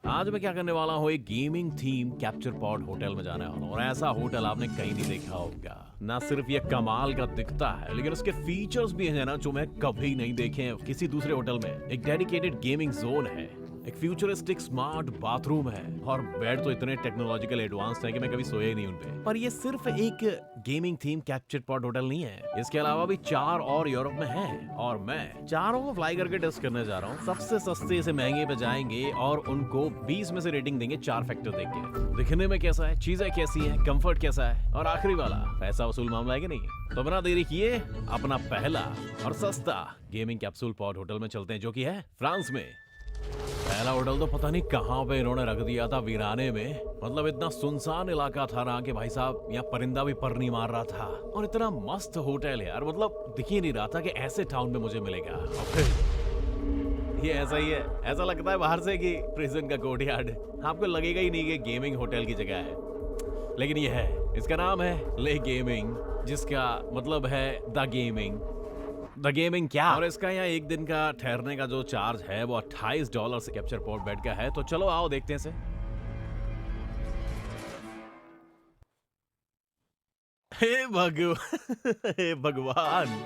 आज मैं क्या करने वाला हूँ, एक gaming theme capture pod hotel में जाने वाला हूँ और ऐसा होटल आपने कहीं नहीं देखा होगा। ना सिर्फ ये कमाल का दिखता है लेकिन उसके फीचर्स भी हैं ना जो मैं कभी नहीं देखे हैं किसी दूसरे होटल में। एक डेडिकेटेड गेमिंग जोन है, एक फ्यूचरिस्टिक स्मार्ट बाथरूम है और बेड तो इतने टेक्नोलॉजिकल एडवांस्ड है कि मैं कभी सोया ही नहीं उनपे। पर ये सिर्फ एक gaming theme capture pod hotel नहीं है, इसके अलावा भी 4 और यूरोप में हैं और मैं चारों को फ्लाई करके टेस्ट करने जा रहा हूँ। सबसे सस्ते से महंगे पे जाएंगे और उनको 20 में से रेटिंग देंगे 4 फैक्टर देख के। दिखने में कैसा है, चीजें कैसी है, कंफर्ट कैसा है और आखिरी वाला पैसा वसूल मामला है कि नहीं। तो बिना देरी किए अपना पहला और सस्ता गेमिंग कैप्सूल पॉड होटल में चलते हैं जो कि है फ्रांस में। पहला होटल तो पता नहीं कहां पे इन्होंने रख दिया था, वीराने में। मतलब इतना सुनसान इलाका था ना कि भाई साहब यहाँ परिंदा भी पर नहीं मार रहा था। और इतना मस्त होटल यार, मतलब दिख ही नहीं रहा था कि ऐसे टाउन में मुझे मिलेगा। और फिर ये ऐसा ही है, ऐसा लगता है बाहर से कि प्रिजन का कोर्टयार्ड। आपको लगेगा ही नहीं कि गेमिंग होटल की जगह है, लेकिन ये है। इसका नाम है ले गेमिंग, जिसका मतलब है द गेमिंग। द गेमिंग क्या, और इसका यहाँ एक दिन का ठहरने का जो चार्ज है वो $28 से कैप्चर पॉड बेड का है। तो चलो आओ देखते हैं इसे। हे हे भगवान,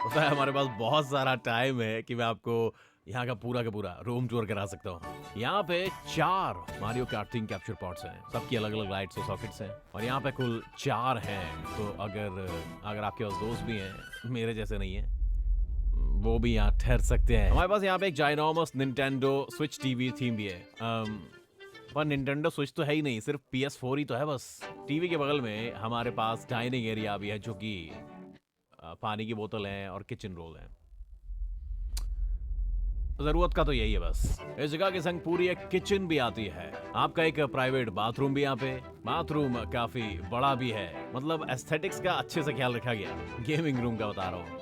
पता है हमारे पास बहुत सारा टाइम है कि मैं आपको यहाँ का पूरा रूम टूर करा सकता हूँ। यहाँ पे 4 मारियो कार्टिंग कैप्चर पॉड्स हैं, सबकी अलग अलग लाइट्स और सॉकेट्स हैं और यहाँ पे कुल 4 हैं। तो अगर आपके पास दोस्त भी हैं, मेरे जैसे नहीं है, वो भी यहाँ ठहर सकते हैं। हमारे पास यहाँ पे एक जाइनोमस निंटेंडो स्विच टीवी थीम भी है। पर निंटेंडो स्विच तो है ही नहीं, सिर्फ PS4 ही तो है बस। टीवी के बगल में हमारे पास डाइनिंग एरिया भी है जो कि पानी की बोतल है और किचन रोल है। जरूरत का तो यही है बस। इस जगह के संग पूरी एक किचन भी आती है। आपका एक प्राइवेट बाथरूम भी यहाँ पे। बाथरूम काफी बड़ा भी है, मतलब एस्थेटिक्स का अच्छे से ख्याल रखा गया। गेमिंग रूम का बता रहा हूँ।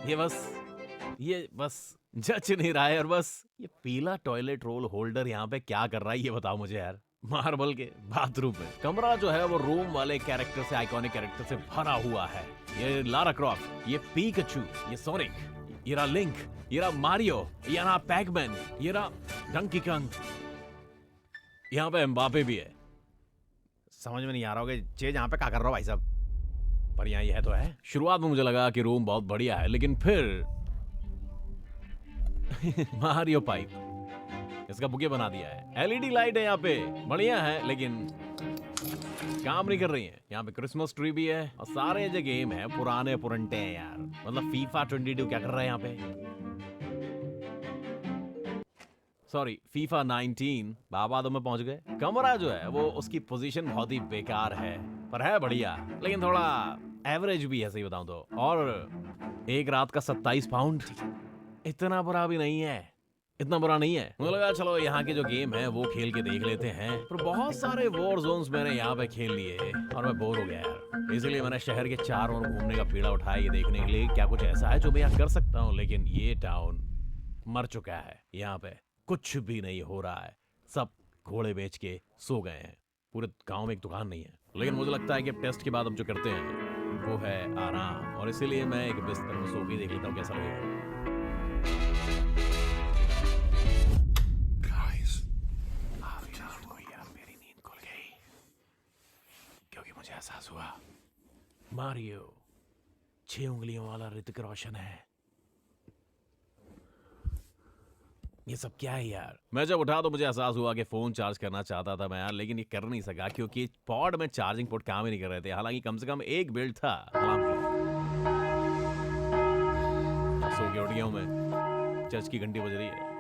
ये बस जच नहीं रहा है। और बस ये पीला टॉयलेट रोल होल्डर यहाँ पे क्या कर रहा है, ये बताओ मुझे यार। मार्बल के बाथरूम में कमरा जो है वो रूम वाले कैरेक्टर से, आइकॉनिक कैरेक्टर से भरा हुआ है। ये लारा क्रॉफ्ट, ये पीकाचू, ये सोनिक, ये रहा लिंक, ये रहा मारियो, ये रहा पैकमैन, ये रहा डंकी कंग। यहाँ पे एम्बापे भी है। समझ में नहीं आ रहा होगा चेज यहाँ पे क्या कर रहा हो भाई साहब, पर यहाँ यह तो है। शुरुआत में मुझे लगा कि रूम बहुत बढ़िया है, लेकिन फिर मारियो पाइप इसका बुके बना दिया है। LED लाइट है यहाँ पे, बढ़िया है, लेकिन काम नहीं कर रही है। यहाँ पे क्रिसमस ट्री भी है और सारे जो गेम है पुराने पुरंटे हैं यार। मतलब FIFA 22 क्या कर रहा है यहाँ पे, सॉरी FIFA 19 बाबा में पहुंच गए। कमरा जो है वो उसकी पोजीशन बहुत ही बेकार है, पर है बढ़िया, लेकिन थोड़ा एवरेज भी है सही बताऊं तो। और एक रात का 27 पाउंड, इतना बुरा भी नहीं है, इतना बुरा नहीं है। मुझे लगा चलो यहाँ के जो गेम है वो खेल के देख लेते हैं, पर बहुत सारे वॉर जोन्स मैंने यहाँ पे खेल लिए और मैं बोर हो गया यार। इसलिए मैंने शहर के 4 ओर घूमने का पीड़ा उठाया ये देखने के लिए क्या कुछ ऐसा है जो मैं यहाँ कर सकता हूँ। लेकिन ये टाउन मर चुका है, यहाँ पे कुछ भी नहीं हो रहा है। सब घोड़े बेच के सो गए हैं, पूरे गाँव में एक दुकान नहीं है। लेकिन मुझे लगता है कि टेस्ट के बाद हम जो करते हैं वो है आराम, और इसीलिए मैं एक बिस्तर में सो के देख लेता हूँ कैसा लगेगा। मुझे एहसास हुआ मारियो 6 उंगलियों वाला ऋतिक रोशन है। ये सब क्या है यार। मैं जब उठा तो मुझे एहसास हुआ कि फोन चार्ज करना चाहता था मैं यार, लेकिन ये कर नहीं सका क्योंकि पॉड में चार्जिंग पोर्ट काम ही नहीं कर रहे थे। हालांकि कम से कम एक बिल्ड था। सो के उठ गया हूं मैं, चर्च की घंटी बज रही है।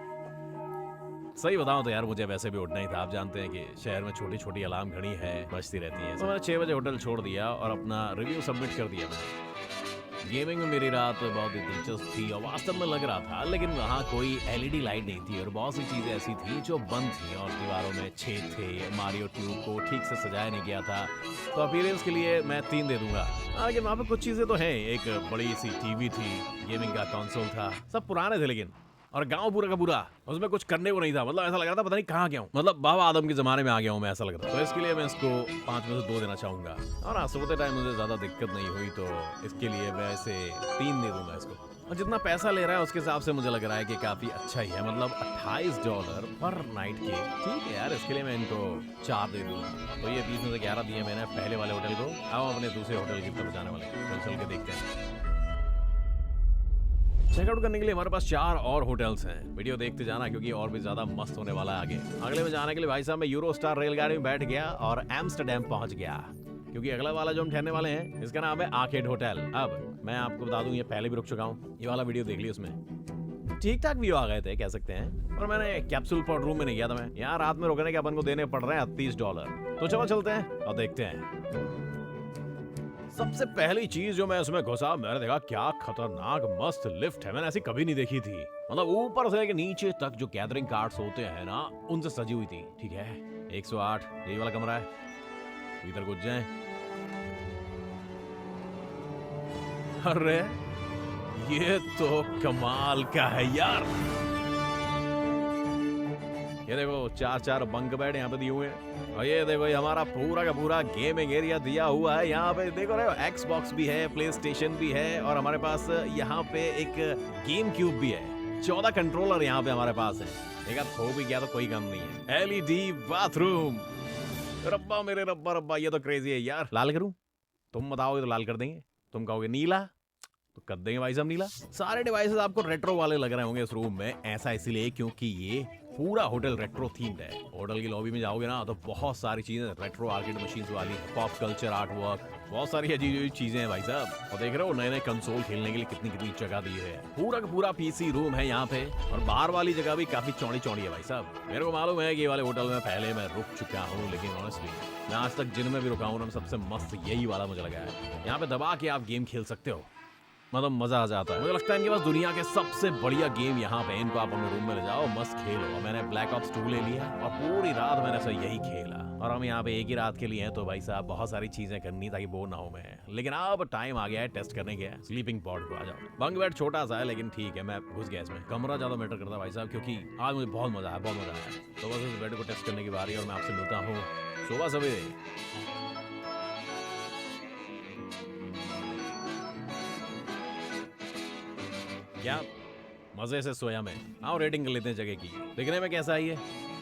सही बताऊं तो यार मुझे वैसे भी उठना ही था। आप जानते हैं कि शहर में छोटी छोटी अलार्म घड़ी है, बजती रहती है। तो मैंने 6 बजे होटल छोड़ दिया और अपना रिव्यू सबमिट कर दिया मैंने। गेमिंग में मेरी रात बहुत ही दिलचस्प थी और वास्तव में लग रहा था, लेकिन वहाँ कोई LED लाइट नहीं थी और बहुत सी चीजें ऐसी थी जो बंद थी और दीवारों में छेद थे। मारियो ट्यूब को ठीक से सजाया नहीं गया था, तो अपीयरेंस के लिए मैं 3 दे दूंगा। लेकिन वहाँ पे कुछ चीजें तो हैं। एक बड़ी सी टीवी थी, गेमिंग का कंसोल था, सब पुराने थे लेकिन, और गांव पूरा का पूरा, उसमें कुछ करने को नहीं था। मतलब ऐसा लग रहा था पता नहीं कहाँ गया हूँ, मतलब बाबा आदम के जमाने में आ गया हूँ मैं, ऐसा लग रहा था। तो इसके लिए मैं इसको 5 में से 2 देना चाहूंगा। और हाँ, सोते टाइम मुझे ज्यादा दिक्कत नहीं हुई तो इसके लिए मैं इसे 3 दे दूंगा इसको। और जितना पैसा ले रहा है उसके हिसाब से मुझे लग रहा है कि काफी अच्छा ही है। मतलब $28 पर नाइट के, ठीक है यार, इसके लिए मैं इनको 4 दे दूंगा। तो ये 20 में से 11 दिए मैंने पहले वाले होटल को। अब अपने दूसरे होटल की तरफ जाने वाले हैं, चल के देखते हैं। चेकआउट करने के लिए हमारे पास 4 और होटल्स हैं। वीडियो देखते जाना क्योंकि और भी ज्यादा मस्त होने वाला है आगे। अगले में जाने के लिए भाई साहब मैं यूरोस्टार रेलगाड़ी में बैठ गया और एम्स्टरडेम पहुंच गया, क्योंकि अगला वाला जो हम ठहरने वाले हैं इसका नाम है आर्केड होटल। अब मैं आपको बता दूं ये पहले भी रुक चुका हूँ, ये वाला वीडियो देख लिया, उसमें ठीक ठाक व्यू आ गए थे कह सकते हैं। और मैंने कैप्सूल पॉड रूम में नहीं गया था मैं, यहाँ रात में रुकने के अपन को देने पड़ रहे हैं $38। तो चलो चलते हैं और देखते हैं। सबसे पहली चीज जो मैं उसमें घुसा, मैंने देखा क्या खतरनाक मस्त लिफ्ट है, मैंने ऐसी कभी नहीं देखी थी। मतलब ऊपर से लेके नीचे तक जो गैदरिंग कार्ड्स होते हैं ना, उनसे सजी हुई थी। ठीक है, 108 यही वाला कमरा है, इधर घुस जाए। अरे ये तो कमाल का है यार, ये देखो 4 बंक बेड यहाँ पे दिए हुए हैं। और ये देखो ये हमारा पूरा का पूरा गेमिंग एरिया दिया हुआ है। यहाँ पे देखो रहे एक्सबॉक्स भी है, प्ले स्टेशन भी है, और हमारे पास यहाँ पे एक गेम क्यूब भी है। 14 कंट्रोलर यहाँ पे हमारे पास है। एक आध खो भी गया तो कोई गम नहीं है। LED बाथरूम, रब्बा मेरे रब्बा रब्बा, ये तो क्रेजी है यार। लाल करूं? तुम बताओगे तो लाल कर देंगे, तुम कहोगे नीला तो कर देंगे भाई साहब नीला। सारे डिवाइसेस आपको रेट्रो वाले लग रहे होंगे इस रूम में, ऐसा इसलिए क्योंकि ये पूरा होटल रेट्रो थीम्ड है। होटल की लॉबी में जाओगे ना तो बहुत सारी चीजें रेट्रो आर्केड मशीन्स वाली, पॉप कल्चर, आर्ट वर्क, बहुत सारी अजीब चीजें हैं भाई साहब। और देख रहे हो नए नए कंसोल खेलने के लिए कितनी कितनी जगह दी है। पूरा का पूरा PC रूम है यहाँ पे, और बाहर वाली जगह भी काफी चौड़ी चौड़ी है भाई साहब। मेरे को मालूम है कि ये वाले होटल में पहले मैं रुक चुका हूँ, लेकिन ऑनेस्टली मैं आज तक जिनमें भी रुका हूँ ना, सबसे मस्त यही वाला मुझे लगा है। यहाँ पे दबा के आप गेम खेल सकते हो, मतलब मजा आ जाता है। मुझे लगता है इनके पास दुनिया के सबसे बढ़िया गेम यहाँ पे, इनको आप अपने रूम में ले जाओ, मस्त खेलो। मैंने ब्लैक ऑप्स 2 ले लिया और पूरी रात मैंने ऐसा यही खेला। और हम यहाँ पे एक ही रात के लिए हैं तो भाई साहब बहुत सारी चीजें करनी ताकि बोर ना हो मैं। लेकिन अब टाइम आ गया है टेस्ट करने के स्लीपिंग पॉड को। आ जाओ। बंक बेड छोटा सा है लेकिन ठीक है, मैं घुस गया इसमें। कमरा ज्यादा मैटर करता है भाई साहब, क्योंकि आज मुझे बहुत मजा आया, बहुत मजा आया। तो बस इस बेड को टेस्ट करने की बारी है और मैं आपसे मिलता हूँ सुबह सवेरे। क्या मजे से सोया मैं। आओ रेटिंग कर लेते हैं जगह की, दिखने में कैसा है ये।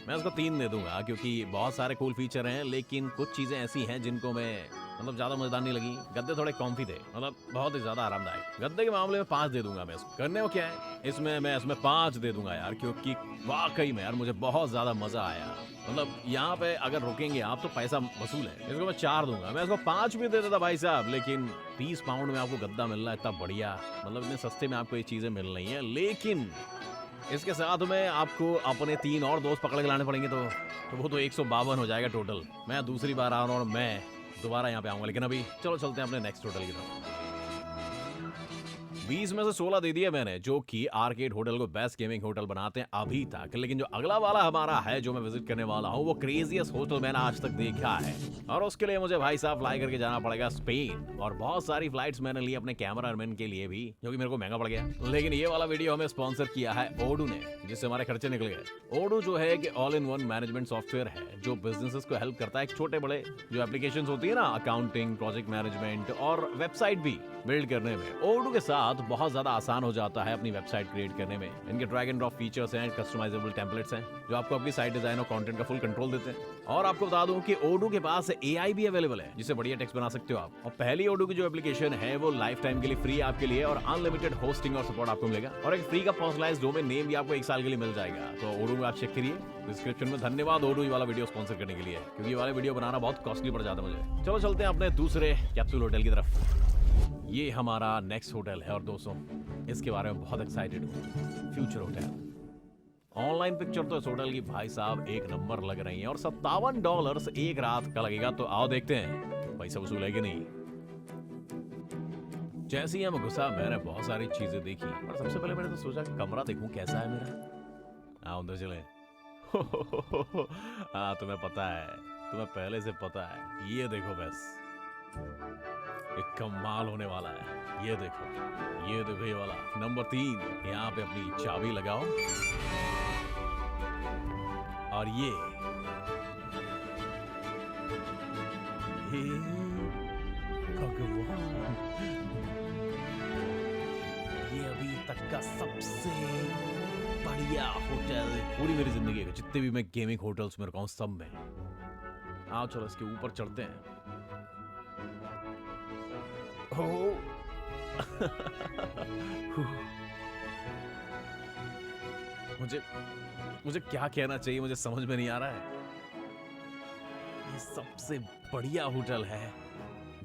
मैं उसको 3 दे दूंगा क्योंकि बहुत सारे कूल फीचर हैं, लेकिन कुछ चीजें ऐसी हैं जिनको मैं मतलब ज्यादा मजेदार नहीं लगी। गद्दे थोड़े कॉम्फी थे, मतलब बहुत ही ज्यादा आरामदायक। गद्दे के मामले में 5 दे दूंगा मैं इसको। करने को क्या है इसमें, मैं इसमें 5 दे दूंगा यार, क्योंकि वाकई में यार मुझे बहुत ज्यादा मजा आया। मतलब यहाँ पे अगर रुकेंगे आप तो पैसा वसूल है। इसको मैं 4 दूंगा। मैं इसको 5 भी दे देता भाई साहब, लेकिन 30 पाउंड में आपको गद्दा मिल रहा है, इतना बढ़िया, मतलब इतने सस्ते में आपको ये चीजें मिल रही हैं। लेकिन इसके साथ में आपको अपने 3 और दोस्त पकड़ के लाने पड़ेंगे, तो वो तो 152 हो जाएगा टोटल। मैं दूसरी बार आ रहा हूँ और मैं दोबारा यहाँ पे आऊंगा। लेकिन अभी चलो चलते हैं अपने नेक्स्ट होटल की तरफ। 20 में से 16 दे दिए मैंने, जो कि आर्केड होटल को बेस्ट गेमिंग होटल बनाते हैं अभी तक। लेकिन जो अगला वाला हमारा है जो मैं विजिट करने वाला हूँ, वो क्रेजीएस्ट होटल मैंने आज तक देखा है। और उसके लिए मुझे भाई साहब फ्लाई करके जाना पड़ेगा स्पेन। और बहुत सारी फ्लाइट्स मैंने ली अपने कैमरामैन के लिए भी, जो कि मेरे को महंगा पड़ गया। लेकिन ये वाला वीडियो हमें स्पॉन्सर किया है ओडू ने, जिससे हमारे खर्चे निकल गए। ओडू जो है कि all in one management software है जो बिजनेसेस को हेल्प करता है। छोटे बड़े जो एप्लीकेशंस होती है ना, अकाउंटिंग, प्रोजेक्ट मैनेजमेंट और वेबसाइट भी बिल्ड करने में ओडू के साथ बहुत ज्यादा आसान हो जाता है अपनी वेबसाइट क्रिएट करने में। इनके ड्रैग एंड ड्रॉप फीचर्स हैं, कस्टमाइजेबल टेम्पलेट्स हैं जो आपको अपनी साइट डिजाइन और कंटेंट का फुल कंट्रोल देते हैं। और आपको बता दूं कि ओडू के पास AI भी अवेलेबल है, जिससे बढ़िया टेक्स्ट बना सकते हो आप। और पहली ओडू की जो एप्लीकेशन है वो लाइफ टाइम के लिए फ्री आपके लिए, और अनलिमिटेड होस्टिंग और सपोर्ट आपको मिलेगा। और एक फ्री का पर्सनलाइज्ड डोमेन नेम भी आपको 1 साल के लिए मिल जाएगा। तो ओडू में आप चेक करिए डिस्क्रिप्शन में। धन्यवाद ओडू वाला वीडियो स्पॉन्सर करने के लिए, क्योंकि ये वाले वीडियो बनाना बहुत कॉस्टली पड़ जाता है मुझे। चलो चलते हैं अपने दूसरे कैप्सूल होटल की तरफ। ये हमारा नेक्स्ट होटल है और दोस्तों इसके बारे में बहुत एक्साइटेड हूँ। Future hotel. ऑनलाइन पिक्चर तो इस होटल की भाई साहब एक नंबर लग रही है, और $57 एक रात का लगेगा। तो आओ देखते हैं पैसा वसूल है कि नहीं। जैसे ही हम घुसा मैंने बहुत सारी चीजें देखी, और सबसे पहले मैंने तो सोचा कि कमरा देखूं कैसा है मेरा। आओ अंदर चले। हाँ तुम्हें पता है, तुम्हें पहले से पता है। ये देखो बस, एक कमाल होने वाला है। ये देखो ये वाला नंबर 3। यहाँ पे अपनी चाबी लगाओ, और ये भगवान, ये अभी तक का सबसे बढ़िया होटल। पूरी मेरी जिंदगी के जितने भी मैं गेमिंग होटल्स में रुका हूं सब में। आओ चलो इसके ऊपर चढ़ते हैं। ओह मुझे मुझे क्या कहना चाहिए, मुझे समझ में नहीं आ रहा है। ये सबसे बढ़िया होटल है,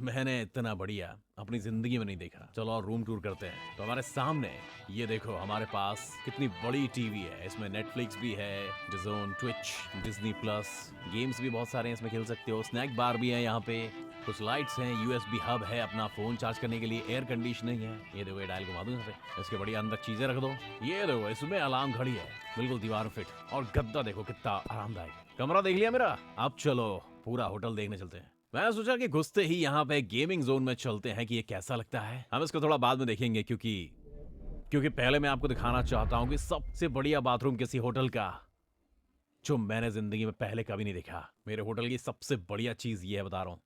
मैंने इतना बढ़िया अपनी जिंदगी में नहीं देखा। चलो और रूम टूर करते हैं। तो हमारे सामने ये देखो, हमारे पास कितनी बड़ी टीवी है। इसमें नेटफ्लिक्स भी है, डिज़ोन, ट्विच, डिज्नी प्लस, गेम्स भी बहुत सारे हैं इसमें खेल सकते हो। स्नैक बार भी है यहाँ पे, कुछ लाइट्स हैं, यूएसबी हब है अपना फोन चार्ज करने के लिए, एयर कंडीशनिंग है। ये देखो, ये डायल घुमा दूं यहाँ पे, इसके बढ़िया अंदर चीजें रख दो। ये देखो, इसमें अलार्म घड़ी है बिल्कुल दीवार में फिट, और गद्दा देखो कितना आरामदायक। कमरा देख लिया मेरा, अब चलो पूरा होटल देखने चलते हैं। मैं सोचा कि घुसते ही यहाँ पे गेमिंग जोन में चलते हैं कि ये कैसा लगता है। हम इसको थोड़ा बाद में देखेंगे, क्योंकि पहले मैं आपको दिखाना चाहता हूँ कि सबसे बढ़िया बाथरूम किसी होटल का जो मैंने जिंदगी में पहले कभी नहीं देखा। मेरे होटल की सबसे बढ़िया चीज ये है, बता रहा हूँ,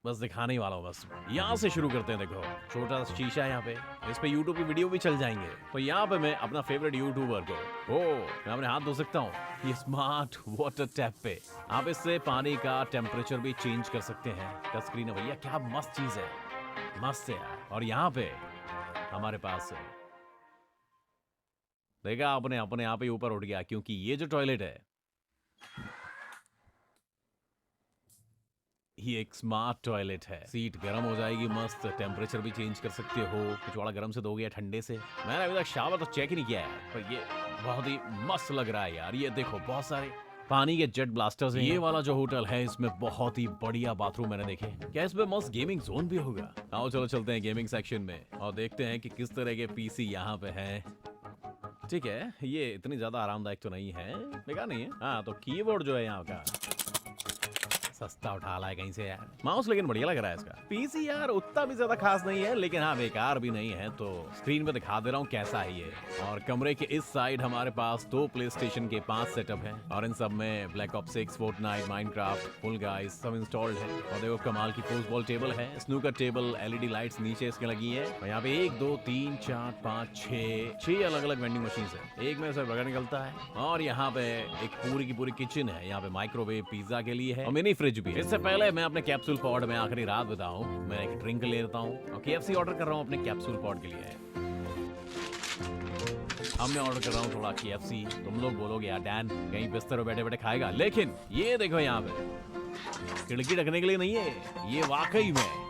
बस दिखाने ही वाला हूँ। बस यहाँ से शुरू करते हैं। देखो छोटा सा शीशा है यहाँ पे, इस पे यूट्यूब की वीडियो भी चल जाएंगे। तो यहाँ पे मैं अपना फेवरेट यूट्यूबर को मैं अपने हाथ धो सकता हूँ। ये स्मार्ट वाटर टैप पे आप इससे पानी का टेम्परेचर भी चेंज कर सकते हैं। टच स्क्रीन है भैया, क्या मस्त चीज है, मस्त है यार। और यहाँ पे हमारे पास देखा आपने, अपने आप ही ऊपर उठ गया, क्योंकि ये जो टॉयलेट है ये एक स्मार्ट टॉयलेट है। सीट गर्म हो जाएगी मस्त, टेम्परेचर भी चेंज कर सकते हो। कुछ वाला गर्म से दोगे या ठंडे से। मैंने अभी तक शावर तो चेक ही नहीं किया यार, पर ये बहुत ही मस्त लग रहा है यार। ये देखो बहुत सारे पानी के जेट ब्लास्टर्स हैं। ये वाला जो होटल है इसमें बहुत ही बढ़िया बाथरूम मैंने देखे। क्या इसमें मस्त गेमिंग जोन भी होगा? आओ चलो चलते हैं गेमिंग सेक्शन में और देखते हैं कि किस तरह के पीसी यहाँ पे हैं। ठीक है, ये इतनी ज्यादा आरामदायक तो नहीं है, बेकार नहीं है। हाँ तो कीबोर्ड जो है यहाँ का सस्ता उठा ला है कहीं से यार। माउस लेकिन बढ़िया लग रहा है इसका। पीसी यार उतना भी ज्यादा खास नहीं है, लेकिन हाँ बेकार भी नहीं है। तो स्क्रीन पे दिखा दे रहा हूँ कैसा है ये। और कमरे के इस साइड हमारे पास 2 प्ले स्टेशन के 5 सेटअप हैं, और इन सब में Black Ops 6, Fortnite, Minecraft, full guys सब इंस्टॉल्ड है। और देखो कमाल की फुटबॉल टेबल है, स्नूकर टेबल, एलईडी लाइट्स नीचे इसके लगी है। और यहाँ पे 1 2 3 4 5 6 अलग अलग वेंडिंग मशीन है। एक में से बर्गर निकलता है। और यहाँ पे एक पूरी की पूरी किचन है। यहाँ पे माइक्रोवेव पिज्जा के लिए है और मिनी फ्रिज भी। इससे पहले मैं अपने कैप्सूल पॉड में आखिरी रात बताऊं, मैं एक ड्रिंक ले लेता हूं और KFC ऑर्डर कर रहा हूं अपने कैप्सूल पॉड के लिए। अब मैं ऑर्डर कर रहा हूं थोड़ा KFC। तुम लोग बोलोगे यार डैन कहीं बिस्तर पे बैठे बैठे खाएगा, लेकिन ये देखो यहाँ पे खिड़की ढकने के लिए नहीं है, ये वाकई में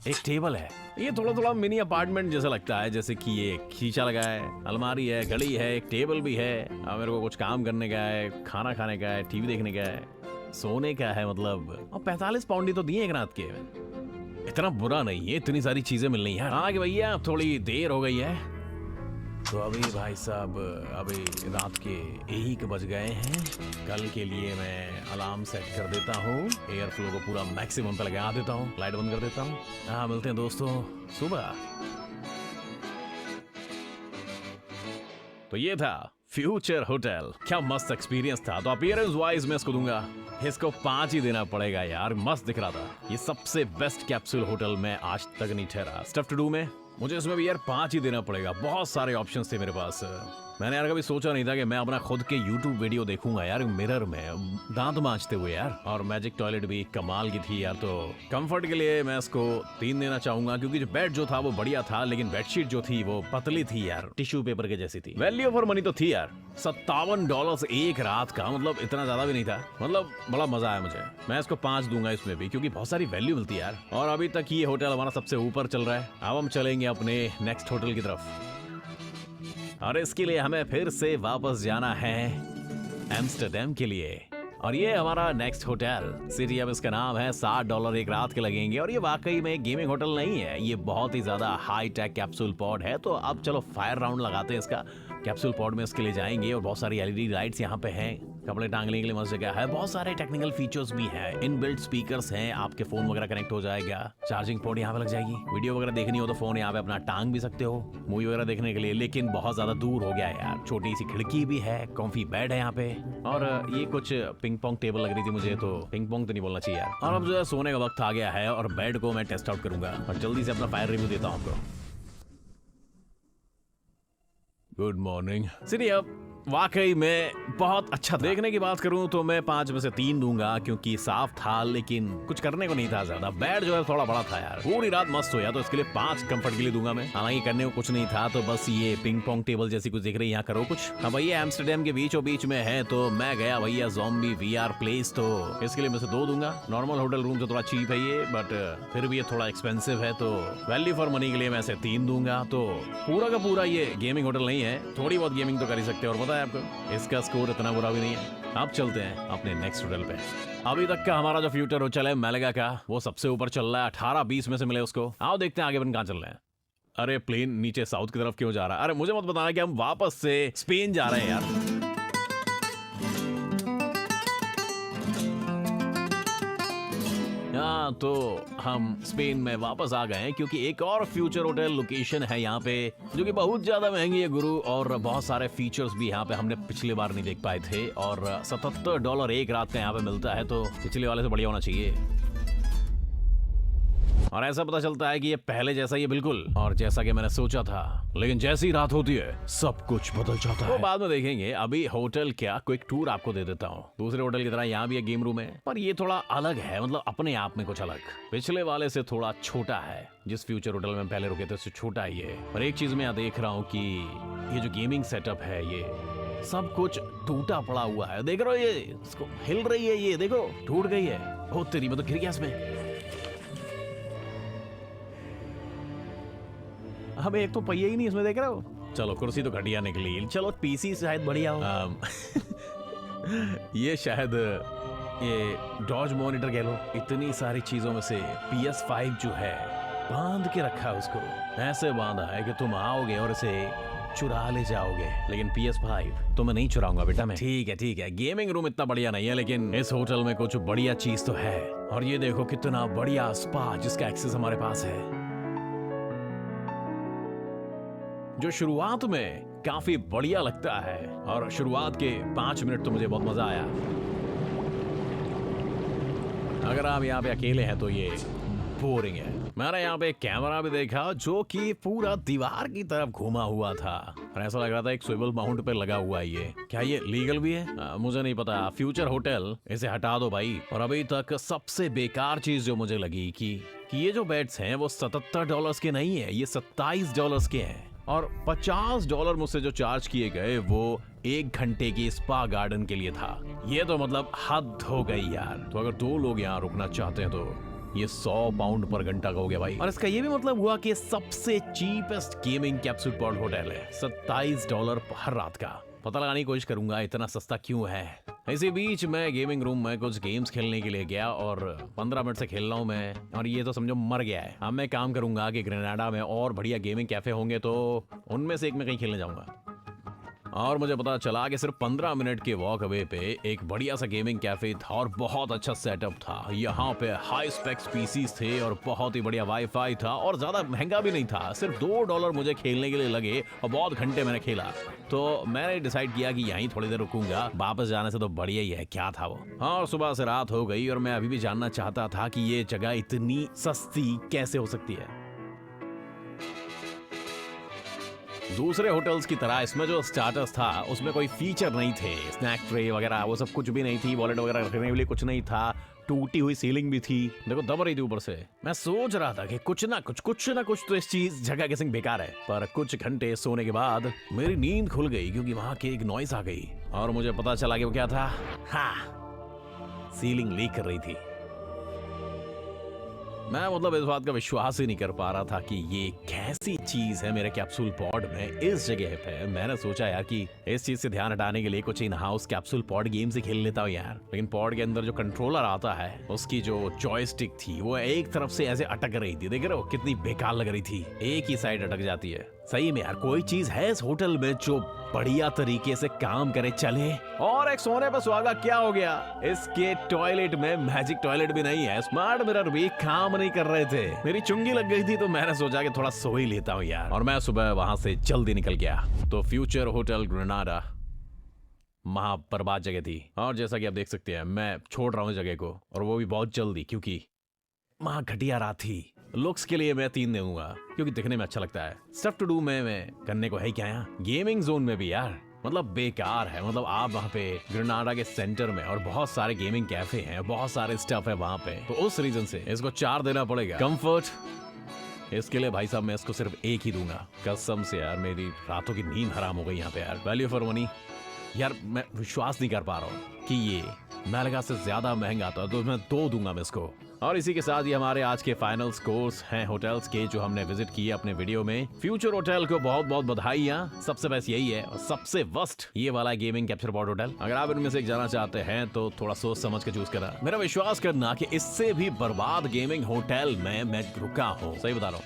एक टेबल है। ये थोड़ा थोड़ा मिनी अपार्टमेंट जैसा लगता है, जैसे कि ये शीशा लगा है, अलमारी है, घड़ी है, एक टेबल भी है। अब मेरे को कुछ काम करने का है, खाना खाने का है, टीवी देखने का है, सोने का है मतलब। और 45 पाउंड ही तो दिए एक रात के, इतना बुरा नहीं है, इतनी सारी चीजें मिल रही हैं। हाँ कि भैया थोड़ी देर हो गई है, तो अभी भाई साहब अभी रात के 1 बज गए हैं। कल के लिए मैं अलार्म सेट कर देता हूँ, एयर फ्लो को पूरा मैक्सिमम पे लगा देता हूँ, लाइट बंद कर देता हूँ। हाँ मिलते हैं दोस्तों सुबह। तो ये था फ्यूचर होटल, क्या मस्त एक्सपीरियंस था। तो अपीयरेंस वाइज मैं इसको दूंगा, इसको 5 ही देना पड़ेगा यार, मस्त दिख रहा था। ये सबसे बेस्ट कैप्सूल होटल मैं आज तक नहीं ठहरा। स्टफ टू डू में मुझे इसमें भी यार 5 ही देना पड़ेगा। बहुत सारे ऑप्शंस थे मेरे पास। मैंने यार कभी सोचा नहीं था कि मैं अपना खुद के YouTube वीडियो देखूंगा यार मिरर में दांत मांजते हुए यार। और मैजिक टॉयलेट भी कमाल की थी यार। तो कंफर्ट के लिए मैं इसको 3 देना चाहूंगा, क्योंकि जो बेड जो था वो बढ़िया था, लेकिन बेडशीट जो थी वो पतली थी यार, टिश्यू पेपर के जैसी थी। वैल्यू फॉर मनी तो थी यार, $57 एक रात का, मतलब इतना ज्यादा भी नहीं था, मतलब बड़ा मजा आया मुझे। मैं इसको 5 दूंगा इसमें भी, क्योंकि बहुत सारी वैल्यू मिलती है यार। और अभी तक ये होटल हमारा सबसे ऊपर चल रहा है। अब हम चलेंगे अपने नेक्स्ट होटल की तरफ, और इसके लिए हमें फिर से वापस जाना है एम्स्टर्डम के लिए। और ये हमारा नेक्स्ट होटल सिटी, अब इसका नाम है। $60 एक रात के लगेंगे। और ये वाकई में एक गेमिंग होटल नहीं है, ये बहुत ही ज्यादा हाई टेक कैप्सूल पॉड है। तो अब चलो फायर राउंड लगाते हैं इसका। कैप्सूल पॉड में इसके लिए जाएंगे, और बहुत सारी एलईडी लाइट्स यहाँ पे हैं, कपड़े टांगने के लिए मस्त जगह है, बहुत सारे टेक्निकल फीचर्स भी हैं, इनबिल्ट स्पीकर्स हैं, आपके फोन वगैरह कनेक्ट हो जाएगा, चार्जिंग पोर्ट यहाँ पे लग जाएगी, वीडियो वगैरह देखनी हो तो फोन यहाँ पे अपना टांग भी सकते हो मूवी वगैरह देखने के लिए। लेकिन बहुत ज्यादा दूर हो गया है यार। छोटी सी खिड़की भी है, कॉम्फी बेड है यहाँ पे, और ये कुछ पिंग पोंग टेबल लग रही थी मुझे, तो पिंग पोंग तो नहीं बोलना चाहिए यार। और अब जो है सोने का वक्त आ गया है, और बेड को मैं टेस्ट आउट करूंगा, और जल्दी से अपना फायर रिव्यू देता हूँ आपको। Good morning. सीधी अब वाकई में बहुत अच्छा था। देखने की बात करूं तो मैं 5 में से 3 दूंगा क्योंकि साफ था, लेकिन कुछ करने को नहीं था ज्यादा। बेड जो है थोड़ा बड़ा था यार, पूरी रात मस्त सोया, तो इसके लिए 5 कंफर्ट के लिए दूंगा मैं। हालांकि करने को कुछ नहीं था, तो बस ये पिंग पोंग टेबल जैसी कुछ दिख रही है, यहाँ करो कुछ। हाँ भैया एम्स्टरडेम के बीचों बीच में है, तो मैं गया भैया ज़ॉम्बी VR प्लेस, तो इसके लिए मैं से 2 दूंगा। नॉर्मल होटल रूम से थोड़ा चीप है ये, बट फिर भी ये थोड़ा एक्सपेंसिव है, तो वैल्यू फॉर मनी के लिए मैं से 3 दूंगा। तो पूरा का पूरा ये गेमिंग होटल नहीं है, थोड़ी बहुत गेमिंग तो कर ही सकते हैं। और पता है आपको, इसका स्कोर इतना बुरा भी नहीं है। अब चलते हैं अपने नेक्स्ट होटल पे। अभी तक का हमारा जो फ्यूचर होटल है मैलेगा का, वो सबसे ऊपर चल रहा है, 18-20 में से मिले उसको। आओ देखते हैं आगे अपन कहाँ चल रहे हैं। अरे प्लेन नीचे साउथ की तरफ क्यों जा रहा है? अरे मुझे मत बताना कि हम वापस से स्पेन जा रहे हैं यार। हाँ, तो हम स्पेन में वापस आ गए हैं क्योंकि एक और फ्यूचर होटल लोकेशन है यहाँ पे, जो कि बहुत ज्यादा महंगी है गुरु, और बहुत सारे फीचर्स भी यहाँ पे हमने पिछली बार नहीं देख पाए थे। और $77 एक रात का यहाँ पे मिलता है, तो पिछले वाले से बढ़िया होना चाहिए। और ऐसा पता चलता है कि ये पहले जैसा ही है बिल्कुल, और जैसा कि मैंने सोचा था। लेकिन जैसी ही रात होती है सब कुछ बदल जाता है। वो बाद में देखेंगे, अभी होटल क्या क्विक टूर आपको दे देता हूँ। दूसरे होटल की तरह यहाँ भी एक गेम रूम है, पर ये थोड़ा अलग है, मतलब अपने आप में कुछ अलग। पिछले वाले से थोड़ा छोटा है, जिस फ्यूचर होटल में पहले रुके थे उससे छोटा ही है। पर एक चीज मैं यहाँ देख रहा हूँ कि ये जो गेमिंग सेटअप है, ये सब कुछ टूटा पड़ा हुआ है। देख रहे हो, ये इसको हिल रही है, ये देखो टूट गई है। ओ तेरी, मतलब गिर गया इसमें। हमें एक तो पहिया ही नहीं इसमें, देख रहे हो। चलो कुर्सी तो घटिया निकली, चलो पीसी शायद बढ़िया हो। ये शायद ये डॉज मॉनिटर कह लो। इतनी सारी चीजों में से PS5 जो है बांध के रखा है, उसको ऐसे बांधा है कि तुम आओगे और इसे चुरा ले जाओगे। लेकिन PS5 तो मैं नहीं चुराऊंगा बेटा मैं। ठीक है, गेमिंग रूम इतना बढ़िया नहीं है, लेकिन इस होटल में कुछ बढ़िया चीज तो है। और ये देखो कितना बढ़िया स्पा जिसका एक्सेस हमारे पास है, जो शुरुआत में काफी बढ़िया लगता है। और शुरुआत के 5 मिनट तो मुझे बहुत मजा आया। अगर आप यहाँ पे अकेले हैं तो ये बोरिंग है। मैंने यहाँ पे एक कैमरा भी देखा जो कि पूरा दीवार की तरफ घुमा हुआ था, और ऐसा लग रहा था एक स्विvel माउंट पे लगा हुआ है। ये क्या ये लीगल भी है? मुझे नहीं पता। फ्यूचर होटल, इसे हटा दो भाई। और अभी तक सबसे बेकार चीज जो मुझे लगी कि ये जो बेड्स हैं वो $77 के नहीं है, ये $27 के हैं। और $50 मुझसे जो चार्ज किए गए वो 1 घंटे की स्पा गार्डन के लिए था। ये तो मतलब हद हो गई यार। तो अगर 2 लोग यहाँ रुकना चाहते हैं तो ये £100 पर घंटा का हो गया भाई। और इसका ये भी मतलब हुआ कि सबसे cheapest gaming capsule pod hotel है, $27 हर रात का। पता लगाने की कोशिश करूंगा इतना सस्ता क्यों है। इसी बीच मैं गेमिंग रूम में कुछ गेम्स खेलने के लिए गया, और 15 मिनट से खेल रहा हूँ मैं, और ये तो समझो मर गया है। अब मैं काम करूंगा कि ग्रेनाडा में और बढ़िया गेमिंग कैफे होंगे तो उनमें से एक में कहीं खेलने जाऊंगा। और मुझे पता चला कि सिर्फ 15 मिनट के वॉक अवे पे एक बढ़िया सा गेमिंग कैफे था, और बहुत अच्छा सेटअप था। यहाँ पे हाई स्पेक्स पीसीज थे, और बहुत ही बढ़िया वाईफाई था, और ज्यादा महंगा भी नहीं था। सिर्फ $2 मुझे खेलने के लिए लगे, और बहुत घंटे मैंने खेला। तो मैंने डिसाइड किया कि यहीं थोड़ी देर रुकूंगा, वापस जाने से तो बढ़िया ही है। क्या था वो। हाँ, और सुबह से रात हो गई, और मैं अभी भी जानना चाहता था कि ये जगह इतनी सस्ती कैसे हो सकती है। दूसरे होटल्स की तरह इसमें जो स्टार्टर्स था उसमें कोई फीचर नहीं थे, स्नैक ट्रे वगैरह वो सब कुछ भी नहीं थी, वॉलेट वगैरह रखने के लिए कुछ नहीं था, टूटी हुई सीलिंग भी थी, देखो दब रही थी ऊपर से। मैं सोच रहा था कि कुछ ना कुछ तो इस चीज जगह के संग बेकार है। पर कुछ घंटे सोने के बाद मेरी नींद खुल गई क्योंकि वहां की एक नॉइस आ गई, और मुझे पता चला कि वो क्या था। हाँ, सीलिंग लीक कर रही थी। मैं मतलब इस बात का विश्वास ही नहीं कर पा रहा था कि ये कैसी चीज है मेरे कैप्सूल पॉड में इस जगह पे। मैंने सोचा यार कि इस चीज से ध्यान हटाने के लिए कुछ in house capsule pod game से खेल लेता हूँ यार। लेकिन पॉड के अंदर जो कंट्रोलर आता है उसकी जो जॉयस्टिक थी वो एक तरफ से ऐसे अटक रही थी। देख रहे हो कितनी बेकार लग रही थी, एक ही साइड अटक जाती है। सही में यार कोई चीज है इस होटल में जो बढ़िया तरीके से काम करे चले। और एक सोने पर सुहागा क्या हो गया, इसके टॉयलेट में मैजिक टॉयलेट भी नहीं है, स्मार्ट मिरर भी काम नहीं कर रहे थे। मेरी चुंगी लग गई थी तो मैंने सोचा कि थोड़ा सो ही लेता हूँ यार, और मैं सुबह वहां से जल्दी निकल गया। तो फ्यूचर होटल ग्रेनाडा महा बर्बाद जगह थी, और जैसा कि आप देख सकते हैं मैं छोड़ रहा हूँ जगह को, और वो भी बहुत जल्दी क्योंकि वहां घटिया रात थी। लुक्स के लिए मैं 3 दूंगा क्योंकि दिखने में अच्छा लगता है। स्टफ टू डू में मैं करने को है ही क्या यहाँ। गेमिंग जोन में भी यार मतलब बेकार है। मतलब आप वहाँ पे ग्रेनाडा के सेंटर में और बहुत सारे गेमिंग कैफे हैं, बहुत सारे स्टफ है वहाँ पे, तो उस रीजन से इसको 4 देना पड़ेगा। कंफर्ट इसके लिए भाई साहब मैं इसको सिर्फ 1 ही दूंगा। कसम से यार मेरी रातों की नींद हराम हो गई यहाँ पे यार। वैल्यू फॉर मनी यार मैं विश्वास नहीं कर पा रहा हूँ कि ये मैलगा से ज्यादा महंगा था, तो मैं 2 दूंगा मैं इसको। और इसी के साथ ये हमारे आज के फाइनल स्कोर्स हैं होटल्स के जो हमने विजिट किए अपने वीडियो में। फ्यूचर होटल को बहुत बहुत बधाइयाँ, सबसे बेस्ट यही है और सबसे वर्स्ट ये वाला गेमिंग कैप्चर पॉड होटल। अगर आप इनमें से एक जाना चाहते हैं तो थोड़ा सोच समझ के चूज करना। मेरा विश्वास करना कि इससे भी बर्बाद गेमिंग होटल में मैं रुका हूँ, सही बता रहा हूँ।